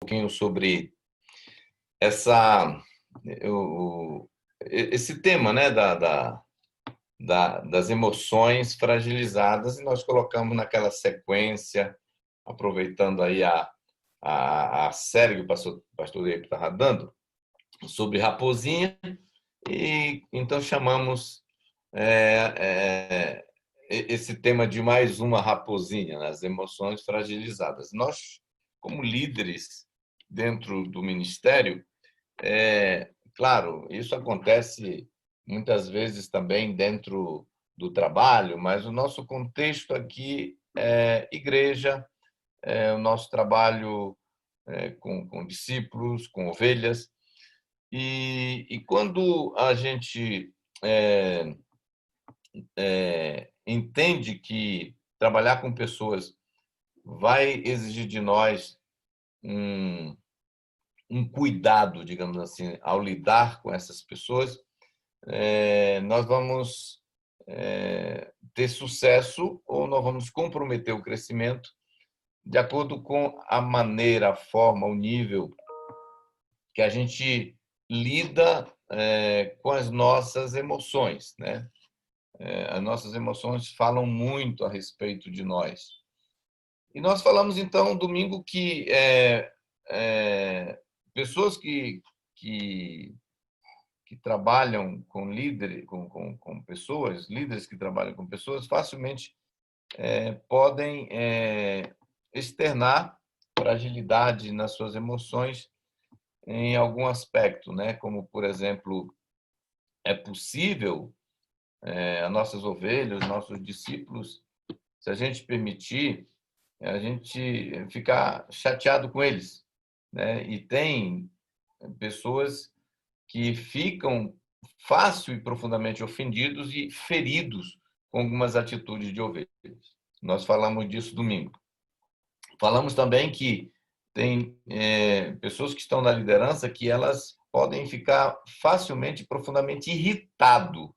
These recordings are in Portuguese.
pouquinho sobre essa, esse tema, né, das emoções fragilizadas, e nós colocamos naquela sequência, aproveitando aí a série que o pastor Eito estava dando, sobre Raposinha, e então chamamos esse tema de mais uma raposinha, nas emoções fragilizadas. Nós, como líderes dentro do ministério, claro, isso acontece muitas vezes também dentro do trabalho, mas o nosso contexto aqui é igreja, é o nosso trabalho com discípulos, com ovelhas. E quando a gente entende que trabalhar com pessoas vai exigir de nós um, um cuidado, digamos assim, ao lidar com essas pessoas, nós vamos ter sucesso ou nós vamos comprometer o crescimento de acordo com a maneira, a forma, o nível que a gente lida com as nossas emoções, né? As nossas emoções falam muito a respeito de nós. E nós falamos, então, domingo, que pessoas que trabalham com líderes, com pessoas, líderes que trabalham com pessoas, facilmente podem externar fragilidade nas suas emoções em algum aspecto, né? Como, por exemplo, é possível as nossas ovelhas, nossos discípulos, se a gente permitir, a gente ficar chateado com eles, né? E tem pessoas que ficam fácil e profundamente ofendidos e feridos com algumas atitudes de ovelhas. Nós falamos disso domingo. Falamos também que tem pessoas que estão na liderança que elas podem ficar facilmente e profundamente irritado,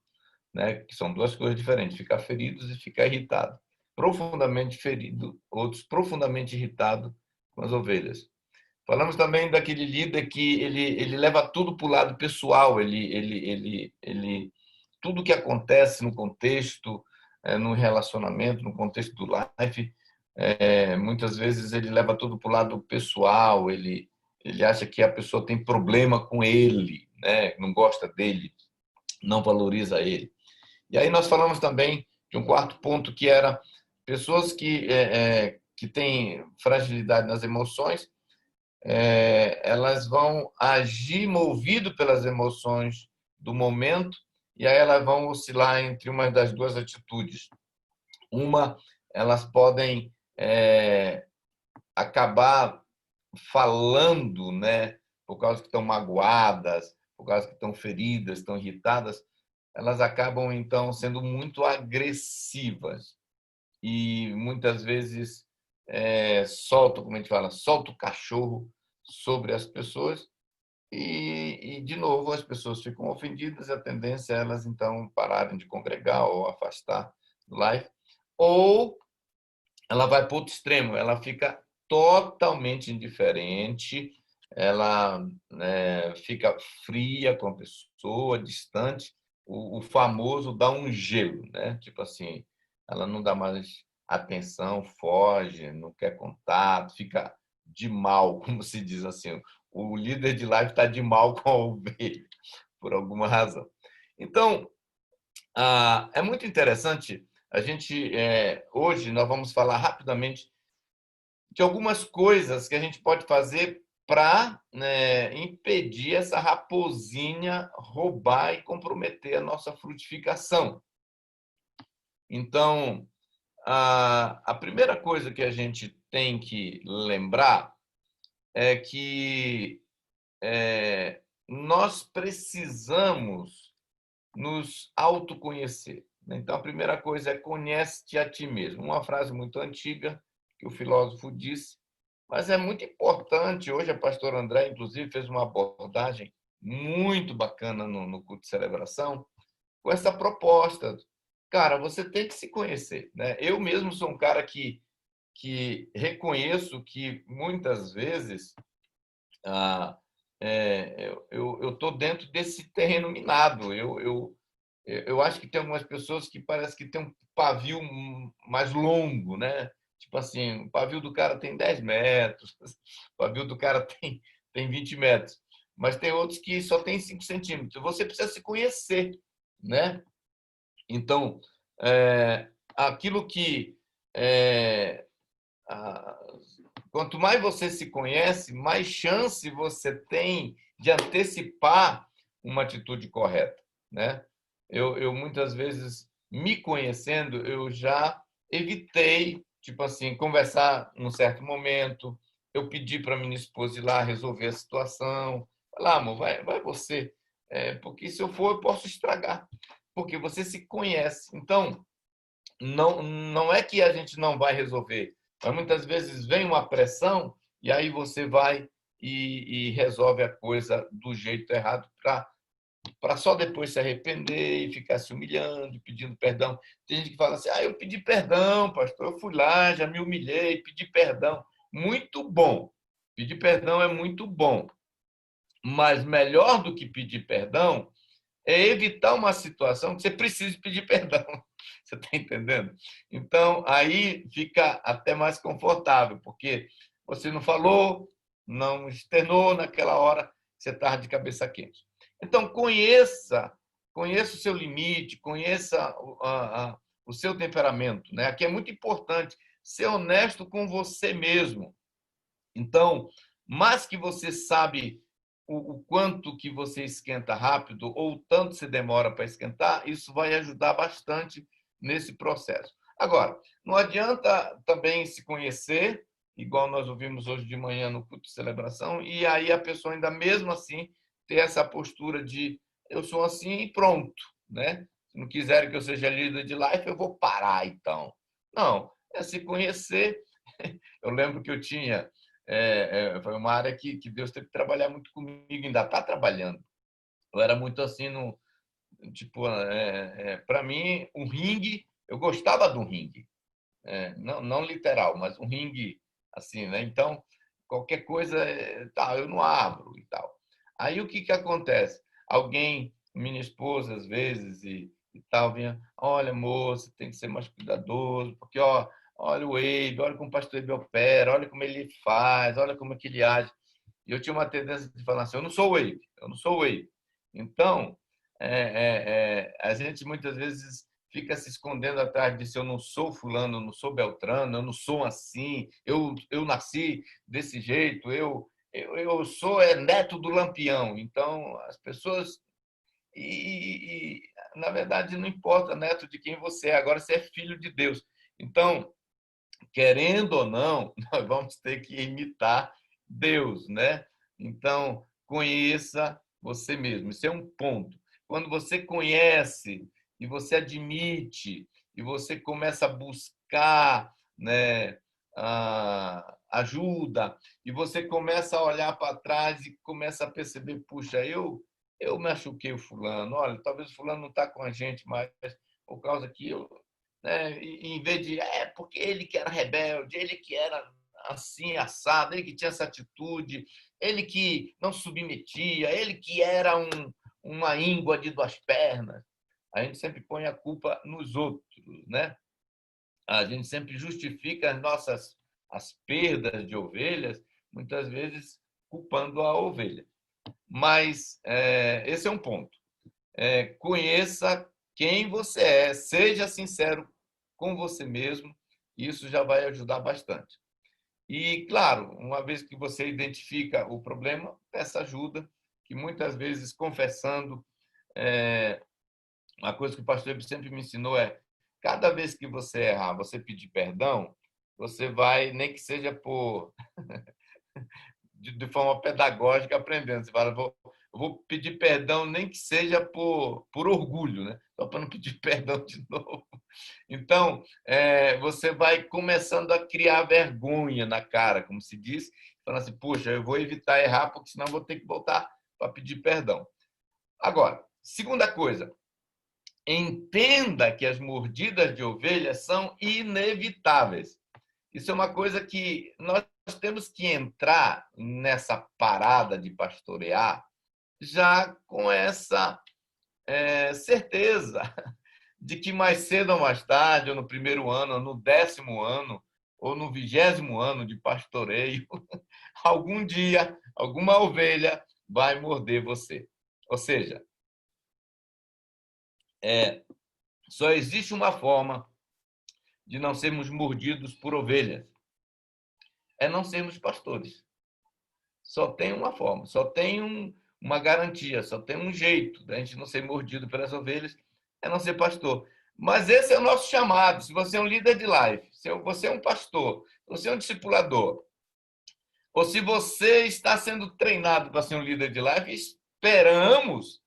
né? Que são duas coisas diferentes, ficar feridos e ficar irritado. Profundamente ferido, outros profundamente irritado com as ovelhas. Falamos também daquele líder que ele leva tudo para o lado pessoal, tudo que acontece no contexto, no relacionamento, no contexto do life, muitas vezes ele leva tudo para o lado pessoal, ele acha que a pessoa tem problema com ele, né? Não gosta dele, não valoriza ele. E aí nós falamos também de um quarto ponto, que era pessoas que têm fragilidade nas emoções, elas vão agir movido pelas emoções do momento, e aí elas vão oscilar entre uma das duas atitudes. Uma, elas podem acabar falando, né, por causa que estão magoadas, por causa que estão feridas, estão irritadas, elas acabam, então, sendo muito agressivas e muitas vezes solta, como a gente fala, solta o cachorro sobre as pessoas de novo, as pessoas ficam ofendidas e a tendência é elas, então, pararem de congregar ou afastar do life. Ou ela vai para outro extremo, ela fica totalmente indiferente, ela fica fria com a pessoa, distante, o famoso dá um gelo, né? Tipo assim, ela não dá mais atenção, foge, não quer contato, fica de mal, como se diz assim, o líder de live está de mal com a ovelha, por alguma razão. Então, é muito interessante. A gente hoje nós vamos falar rapidamente de algumas coisas que a gente pode fazer para impedir essa raposinha roubar e comprometer a nossa frutificação. Então, a primeira coisa que a gente tem que lembrar é que nós precisamos nos autoconhecer. Então, a primeira coisa é conhece-te a ti mesmo. Uma frase muito antiga que o filósofo disse, mas é muito importante. Hoje, a pastora André, inclusive, fez uma abordagem muito bacana no culto de celebração com essa proposta. Cara, você tem que se conhecer, né? Eu mesmo sou um cara que reconheço que, muitas vezes, Ah, eu estou dentro desse terreno minado. Eu acho que tem algumas pessoas que parece que tem um pavio mais longo, né? Tipo assim, o pavio do cara tem 10 metros, o pavio do cara tem 20 metros, mas tem outros que só tem 5 centímetros. Você precisa se conhecer, né? Então, aquilo que é, a- quanto mais você se conhece, mais chance você tem de antecipar uma atitude correta, né? Eu muitas vezes, me conhecendo, eu já evitei, tipo assim, conversar num certo momento, eu pedi para minha esposa ir lá resolver a situação. Falar, amor, vai você, porque se eu for, eu posso estragar, porque você se conhece. Então, não é que a gente não vai resolver, mas muitas vezes vem uma pressão e aí você vai e resolve a coisa do jeito errado para só depois se arrepender e ficar se humilhando, pedindo perdão. Tem gente que fala assim: eu pedi perdão, pastor, eu fui lá, já me humilhei, pedi perdão. Muito bom. Pedir perdão é muito bom, mas melhor do que pedir perdão é evitar uma situação que você precise pedir perdão. Você está entendendo? Então, aí fica até mais confortável, porque você não falou, não externou naquela hora, você estava de cabeça quente. Então, conheça o seu limite, conheça o seu temperamento. Né? Aqui é muito importante ser honesto com você mesmo. Então, mais que você sabe o quanto que você esquenta rápido ou o tanto você demora para esquentar, isso vai ajudar bastante nesse processo. Agora, não adianta também se conhecer, igual nós ouvimos hoje de manhã no culto de celebração, e aí a pessoa ainda mesmo assim ter essa postura de eu sou assim e pronto, né? Se não quiserem que eu seja líder de life, eu vou parar então. Não, é se conhecer. Eu lembro que eu tinha foi uma área que Deus teve que trabalhar muito comigo, ainda está trabalhando. Eu era muito assim, no, tipo, para mim, um ringue, eu gostava do ringue, não literal, mas um ringue assim, né? Então, qualquer coisa, tá, eu não abro e tal. Aí o que que acontece? Alguém, minha esposa às vezes e tal, vinha, olha, moça, tem que ser mais cuidadoso, porque ó, olha o Wade, olha como o pastor Ebe opera, olha como ele faz, olha como é que ele age. E eu tinha uma tendência de falar assim, eu não sou o Wade, eu não sou o Wade. Então, a gente muitas vezes fica se escondendo atrás de se eu não sou fulano, eu não sou Beltrano, eu não sou assim, eu nasci desse jeito, eu sou neto do Lampião. Então, as pessoas. Na verdade, não importa neto de quem você é, agora você é filho de Deus. Então, querendo ou não, nós vamos ter que imitar Deus, né? Então, conheça você mesmo. Isso é um ponto. Quando você conhece e você admite e você começa a buscar, né, ajuda e você começa a olhar para trás e começa a perceber, puxa, eu machuquei o fulano. Olha, talvez o fulano não está com a gente mais por causa que eu, né? Em vez de porque ele que era rebelde, ele que era assim assado, ele que tinha essa atitude, ele que não submetia, ele que era uma íngua de duas pernas. A gente sempre põe a culpa nos outros, né? A gente sempre justifica as perdas de ovelhas, muitas vezes culpando a ovelha. Mas esse é um ponto. Conheça quem você é, seja sincero com você mesmo, isso já vai ajudar bastante. E, claro, uma vez que você identifica o problema, peça ajuda, que muitas vezes confessando, uma coisa que o pastor sempre me ensinou é, cada vez que você errar, você pedir perdão, você vai, nem que seja de forma pedagógica aprendendo. Você fala, eu vou pedir perdão, nem que seja por orgulho, né? Só para não pedir perdão de novo. Então, você vai começando a criar vergonha na cara, como se diz, falando assim, puxa, eu vou evitar errar, porque senão eu vou ter que voltar para pedir perdão. Agora, segunda coisa, entenda que as mordidas de ovelha são inevitáveis. Isso é uma coisa que nós temos que entrar nessa parada de pastorear já com essa certeza de que mais cedo ou mais tarde, ou no primeiro ano, ou no 10º ano, ou no 20º ano de pastoreio, algum dia, alguma ovelha vai morder você. Ou seja, só existe uma forma de não sermos mordidos por ovelhas, é não sermos pastores. Só tem uma forma, só tem uma garantia, só tem um jeito da gente não ser mordido pelas ovelhas, é não ser pastor. Mas esse é o nosso chamado. Se você é um líder de life, se você é um pastor, se você é um discipulador, ou se você está sendo treinado para ser um líder de life, esperamos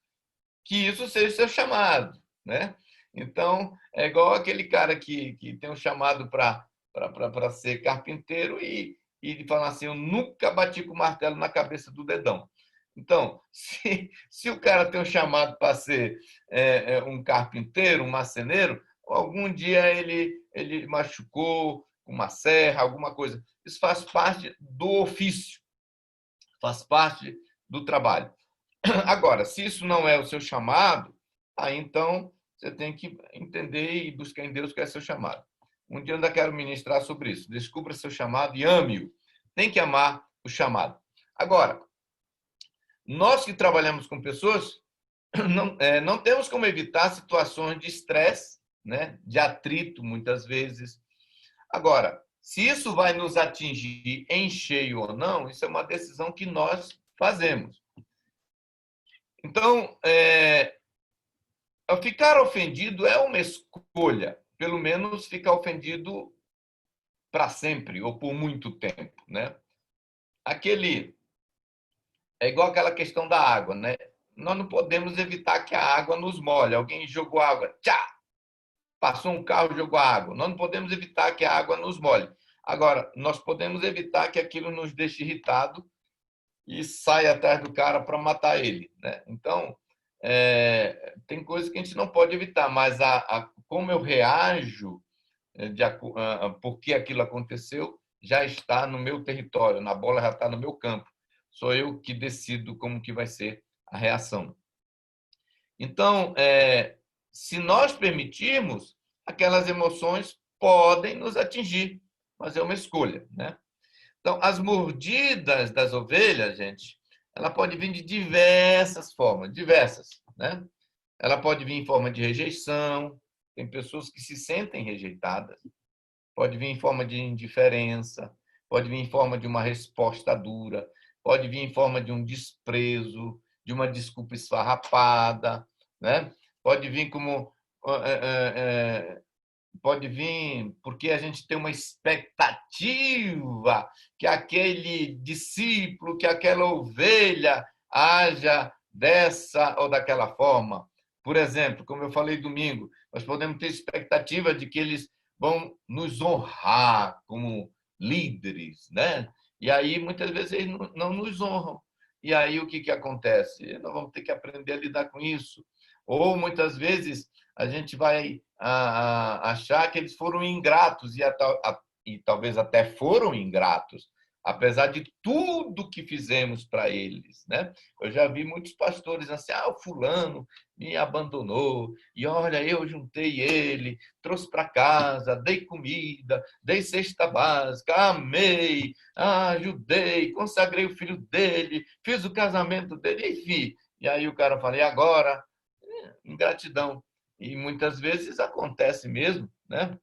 que isso seja o seu chamado, né? Então, é igual aquele cara que tem um chamado para ser carpinteiro e fala assim, eu nunca bati com o martelo na cabeça do dedão. Então, se o cara tem um chamado para ser um carpinteiro, um marceneiro, algum dia ele machucou com uma serra, alguma coisa. Isso faz parte do ofício, faz parte do trabalho. Agora, se isso não é o seu chamado, aí então você tem que entender e buscar em Deus que é seu chamado. Um dia eu ainda quero ministrar sobre isso. Descubra seu chamado e ame-o. Tem que amar o chamado. Agora, nós que trabalhamos com pessoas, não temos como evitar situações de estresse, né? De atrito, muitas vezes. Agora, se isso vai nos atingir em cheio ou não, isso é uma decisão que nós fazemos. Então, ficar ofendido é uma escolha, pelo menos ficar ofendido para sempre ou por muito tempo, né? É igual aquela questão da água, né? Nós não podemos evitar que a água nos molhe. Alguém jogou água, tchá, passou um carro e jogou água. Nós não podemos evitar que a água nos molhe. Agora, nós podemos evitar que aquilo nos deixe irritado e saia atrás do cara para matar ele, né? Então, tem coisas que a gente não pode evitar, mas como eu reajo porque aquilo aconteceu já está no meu território, na bola já está no meu campo. Sou eu que decido como que vai ser a reação. Então, se nós permitirmos, aquelas emoções podem nos atingir, mas é uma escolha, né? Então, as mordidas das ovelhas, gente, ela pode vir de diversas formas, diversas, né? Ela pode vir em forma de rejeição, tem pessoas que se sentem rejeitadas, pode vir em forma de indiferença, pode vir em forma de uma resposta dura, pode vir em forma de um desprezo, de uma desculpa esfarrapada, né? Pode vir como pode vir porque a gente tem uma expectativa que aquele discípulo, que aquela ovelha haja dessa ou daquela forma. Por exemplo, como eu falei domingo, nós podemos ter expectativa de que eles vão nos honrar como líderes, né? E aí, muitas vezes, eles não nos honram. E aí, o que acontece? Nós vamos ter que aprender a lidar com isso. Ou, muitas vezes, a gente vai achar que eles foram ingratos e talvez até foram ingratos, apesar de tudo que fizemos para eles, né? Eu já vi muitos pastores assim, o fulano me abandonou, e olha, eu juntei ele, trouxe para casa, dei comida, dei cesta básica, amei, ajudei, consagrei o filho dele, fiz o casamento dele, enfim. E aí o cara fala, e agora? Ingratidão. E muitas vezes acontece mesmo, né?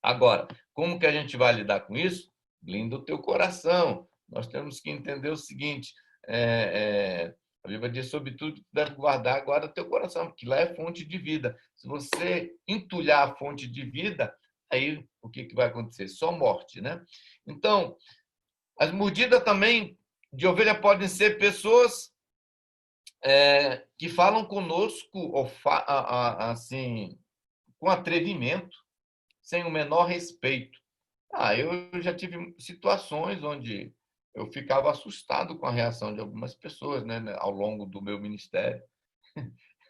Agora, como que a gente vai lidar com isso? Blinda o teu coração. Nós temos que entender o seguinte: a Bíblia diz sobre tudo que deve guardar, guarda teu coração, porque lá é fonte de vida. Se você entulhar a fonte de vida, aí o que vai acontecer? Só morte, né? Então, as mordidas também de ovelha podem ser pessoas que falam conosco assim, com atrevimento, sem o menor respeito. Eu já tive situações onde eu ficava assustado com a reação de algumas pessoas, né, ao longo do meu ministério.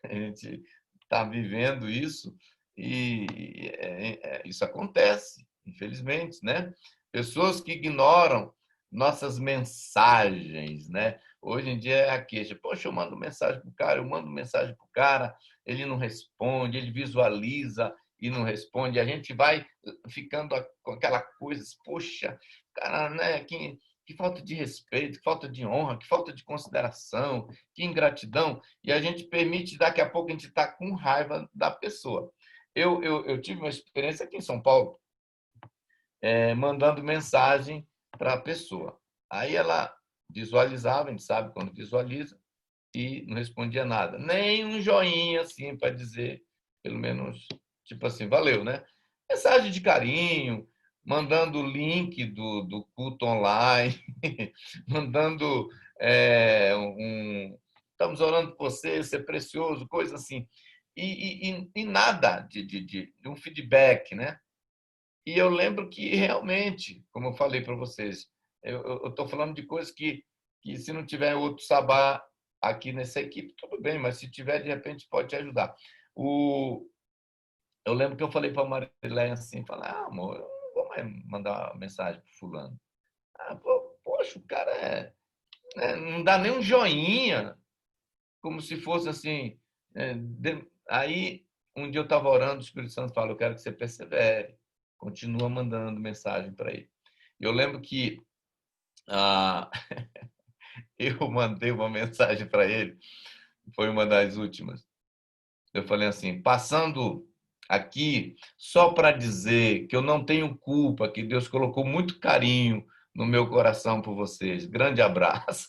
A gente está vivendo isso e isso acontece, infelizmente, né? Pessoas que ignoram nossas mensagens, né? Hoje em dia é a queixa. Poxa, eu mando mensagem para o cara, eu mando mensagem para o cara, ele não responde, ele visualiza e não responde. A gente vai ficando com aquela coisa, poxa, cara, né? Que falta de respeito, que falta de honra, que falta de consideração, que ingratidão. E a gente permite, daqui a pouco, a gente está com raiva da pessoa. Eu tive uma experiência aqui em São Paulo, mandando mensagem para a pessoa. Aí ela visualizava, a gente sabe quando visualiza, e não respondia nada. Nem um joinha assim para dizer, pelo menos, tipo assim, valeu, né? Mensagem de carinho, mandando o link do culto online, mandando estamos orando por você, ser precioso, coisa assim. E nada de um feedback, né? E eu lembro que realmente, como eu falei para vocês, eu estou falando de coisas que se não tiver outro sabá aqui nessa equipe, tudo bem, mas se tiver, de repente, pode te ajudar. Eu lembro que eu falei para a Marilene assim, falei, amor, eu não vou mais mandar uma mensagem para fulano. Poxa, o cara não dá nem um joinha, como se fosse assim. Aí, um dia eu estava orando, o Espírito Santo falou, eu quero que você persevere, continua mandando mensagem para ele. Eu lembro que ah, eu mandei uma mensagem para ele, foi uma das últimas. Eu falei assim, passando aqui só para dizer que eu não tenho culpa, que Deus colocou muito carinho no meu coração por vocês. Grande abraço.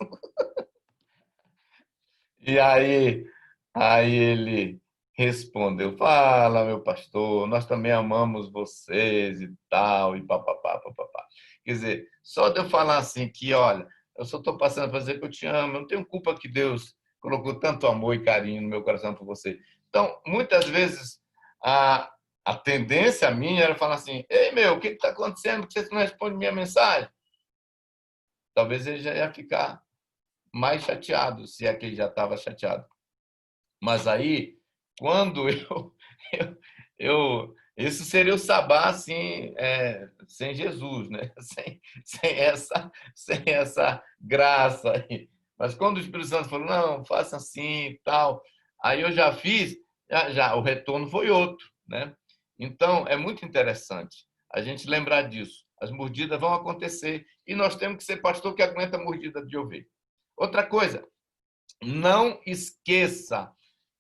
E aí ele respondeu: Fala, meu pastor, nós também amamos vocês e tal, e papapá, papapá. Quer dizer, só de eu falar assim que, olha, eu só estou passando para dizer que eu te amo, eu não tenho culpa que Deus colocou tanto amor e carinho no meu coração por você. Então, muitas vezes, a, a tendência minha era falar assim: Ei, meu, o que está acontecendo? Por que você não responde minha mensagem? Talvez ele já ia ficar mais chateado, se é que ele já estava chateado. Mas aí, quando eu, isso seria o sabá assim, sem Jesus, né? Sem essa graça aí. Mas quando o Espírito Santo falou, não, faça assim e tal, aí eu já fiz, já o retorno foi outro, né? Então, é muito interessante a gente lembrar disso. As mordidas vão acontecer e nós temos que ser pastor que aguenta a mordida de ovelha. Outra coisa, não esqueça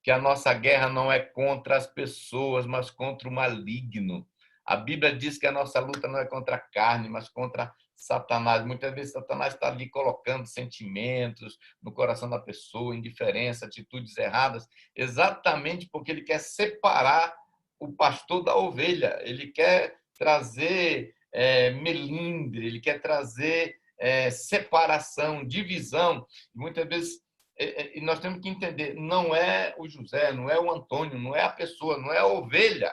que a nossa guerra não é contra as pessoas, mas contra o maligno. A Bíblia diz que a nossa luta não é contra a carne, mas contra Satanás. Muitas vezes Satanás está ali colocando sentimentos no coração da pessoa, indiferença, atitudes erradas, exatamente porque ele quer separar o pastor da ovelha. Ele quer trazer melindre, ele quer trazer separação, divisão. Muitas vezes e nós temos que entender, não é o José, não é o Antônio, não é a pessoa, não é a ovelha,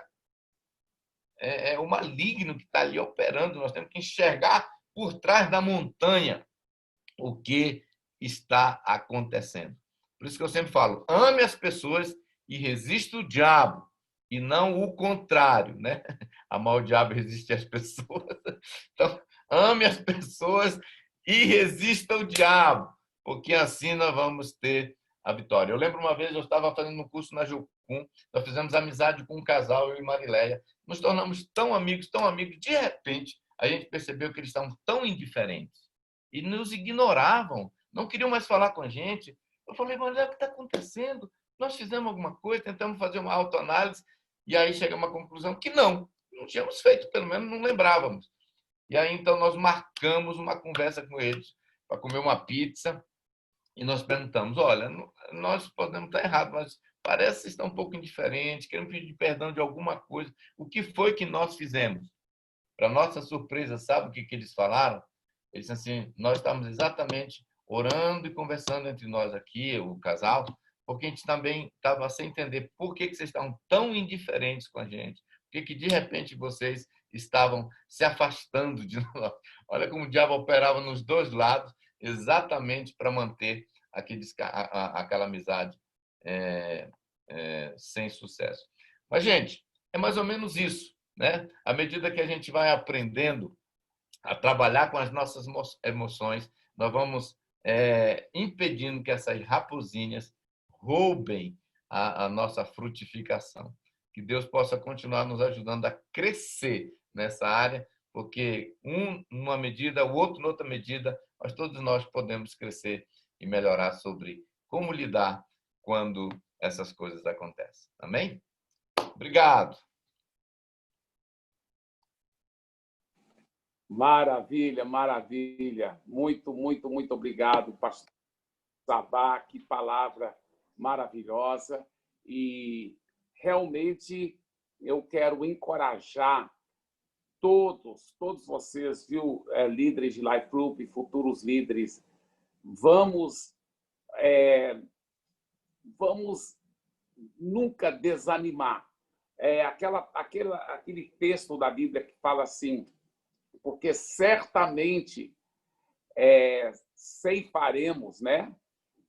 é o maligno que está ali operando. Nós temos que enxergar por trás da montanha o que está acontecendo. Por isso que eu sempre falo, ame as pessoas e resista o diabo, e não o contrário, né? Amar o diabo e resistir às pessoas. Então, ame as pessoas e resista o diabo, porque assim nós vamos ter a vitória. Eu lembro uma vez, eu estava fazendo um curso na Jucum, nós fizemos amizade com um casal, eu e Marileia, nos tornamos tão amigos, de repente, a gente percebeu que eles estavam tão indiferentes e nos ignoravam, não queriam mais falar com a gente. Eu falei, mas olha o que está acontecendo? Nós fizemos alguma coisa, tentamos fazer uma autoanálise, e aí chegamos à conclusão que não tínhamos feito, pelo menos não lembrávamos. E aí, então, nós marcamos uma conversa com eles para comer uma pizza e nós perguntamos, olha, nós podemos estar errados, mas parece que estão um pouco indiferentes, queremos pedir perdão de alguma coisa. O que foi que nós fizemos? Para nossa surpresa, sabe o que eles falaram? Eles disseram assim, nós estamos exatamente orando e conversando entre nós aqui, o casal, porque a gente também estava sem entender por que vocês estão tão indiferentes com a gente, por que de repente vocês estavam se afastando de nós. Olha como o diabo operava nos dois lados, exatamente para manter aquela amizade sem sucesso. Mas, gente, é mais ou menos isso, né? À medida que a gente vai aprendendo a trabalhar com as nossas emoções, nós vamos impedindo que essas raposinhas roubem a nossa frutificação. Que Deus possa continuar nos ajudando a crescer nessa área, porque um numa medida, o outro noutra medida, mas todos nós podemos crescer e melhorar sobre como lidar quando essas coisas acontecem. Amém? Obrigado. Maravilha, maravilha. Muito, muito, muito obrigado, pastor Sabá. Que palavra maravilhosa. E realmente eu quero encorajar todos vocês, viu, líderes de Life Group, futuros líderes, vamos nunca desanimar. Aquele texto da Bíblia que fala assim, porque certamente ceifaremos, né?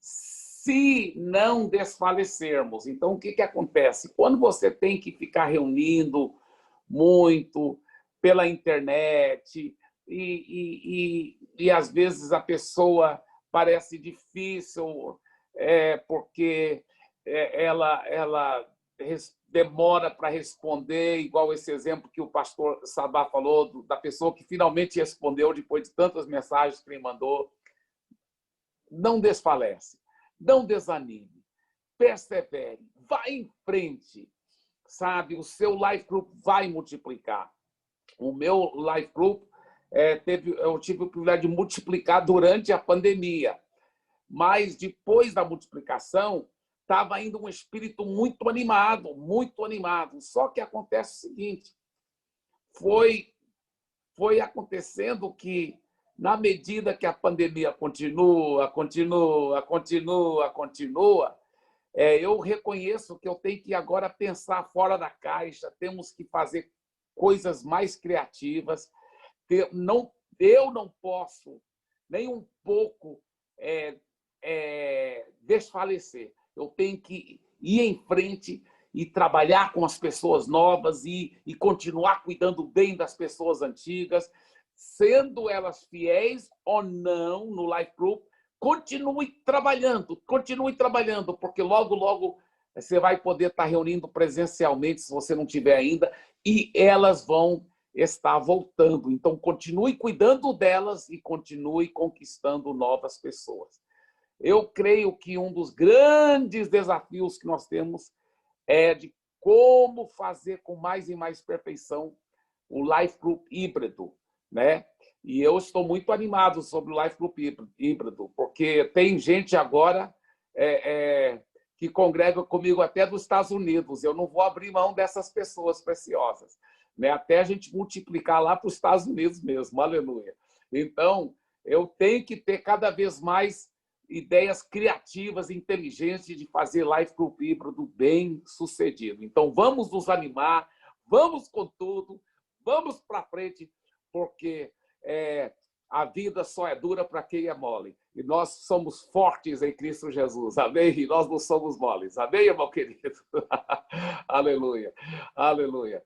Se não desfalecermos. Então, o que acontece? Quando você tem que ficar reunindo muito pela internet e às vezes a pessoa parece difícil porque ela demora para responder, igual esse exemplo que o pastor Sabá falou, da pessoa que finalmente respondeu depois de tantas mensagens que ele mandou. Não desfalece, não desanime, persevere, vá em frente, sabe? O seu Life Group vai multiplicar. O meu Life Group, eu tive o privilégio de multiplicar durante a pandemia, mas depois da multiplicação, estava ainda um espírito muito animado, muito animado. Só que acontece o seguinte, foi acontecendo que, na medida que a pandemia continua, eu reconheço que eu tenho que agora pensar fora da caixa, temos que fazer coisas mais criativas. Eu não posso nem um pouco desfalecer. Eu tenho que ir em frente e trabalhar com as pessoas novas e continuar cuidando bem das pessoas antigas, sendo elas fiéis ou não no Life Group. Continue trabalhando, porque logo, logo você vai poder estar reunindo presencialmente, se você não tiver ainda, e elas vão estar voltando. Então, continue cuidando delas e continue conquistando novas pessoas. Eu creio que um dos grandes desafios que nós temos é de como fazer com mais e mais perfeição o Life Group híbrido, né? E eu estou muito animado sobre o Life Group híbrido, porque tem gente agora que congrega comigo até dos Estados Unidos. Eu não vou abrir mão dessas pessoas preciosas, né? Até a gente multiplicar lá para os Estados Unidos mesmo, aleluia. Então, eu tenho que ter cada vez mais ideias criativas, inteligentes de fazer Life Group híbrido bem sucedido. Então, vamos nos animar, vamos com tudo, vamos para frente, porque a vida só é dura para quem é mole. E nós somos fortes em Cristo Jesus. Amém? E nós não somos moles. Amém, irmão querido? Aleluia. Aleluia.